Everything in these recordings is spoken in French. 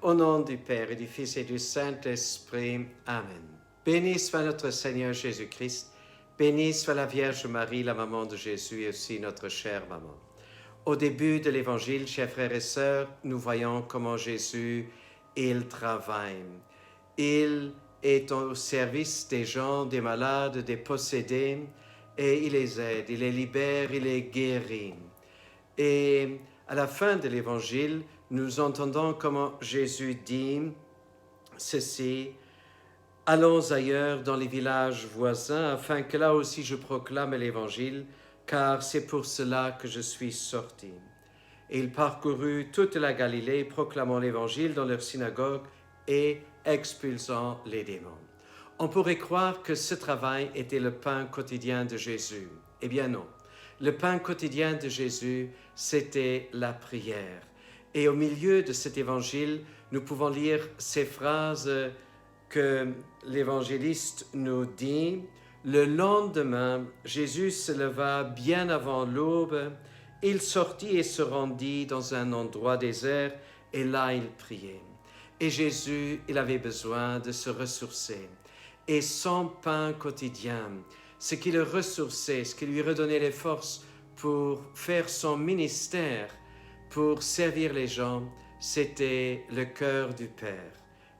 Au nom du Père et du Fils et du Saint-Esprit. Amen. Béni soit notre Seigneur Jésus-Christ. Bénie soit la Vierge Marie, la maman de Jésus et aussi notre chère maman. Au début de l'Évangile, chers frères et sœurs, nous voyons comment Jésus, il travaille. Il est au service des gens, des malades, des possédés, et il les aide, il les libère, il les guérit. Et à la fin de l'Évangile, nous entendons comment Jésus dit ceci: « Allons ailleurs dans les villages voisins, afin que là aussi je proclame l'Évangile, car c'est pour cela que je suis sorti. » Et il parcourut toute la Galilée, proclamant l'Évangile dans leurs synagogues et expulsant les démons. On pourrait croire que ce travail était le pain quotidien de Jésus. Eh bien non. Le pain quotidien de Jésus, c'était la prière. Et au milieu de cet évangile, nous pouvons lire ces phrases que l'évangéliste nous dit. Le lendemain, Jésus se leva bien avant l'aube. Il sortit et se rendit dans un endroit désert, et là il priait. Et Jésus, il avait besoin de se ressourcer. Et son pain quotidien, ce qui le ressourçait, ce qui lui redonnait les forces pour faire son ministère, pour servir les gens, c'était le cœur du Père.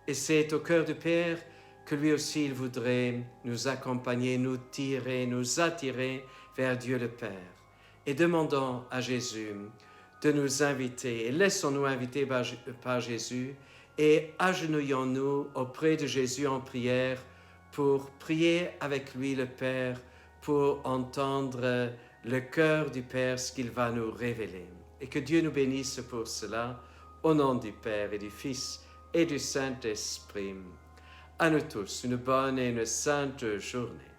Et c'est au cœur du Père que lui aussi il voudrait nous accompagner, nous tirer, nous attirer vers Dieu le Père. Et demandons à Jésus de nous inviter, et laissons-nous inviter par Jésus, et agenouillons-nous auprès de Jésus en prière pour prier avec lui le Père, pour entendre le cœur du Père, ce qu'il va nous révéler. Et que Dieu nous bénisse pour cela, au nom du Père et du Fils et du Saint-Esprit. À nous tous, une bonne et une sainte journée.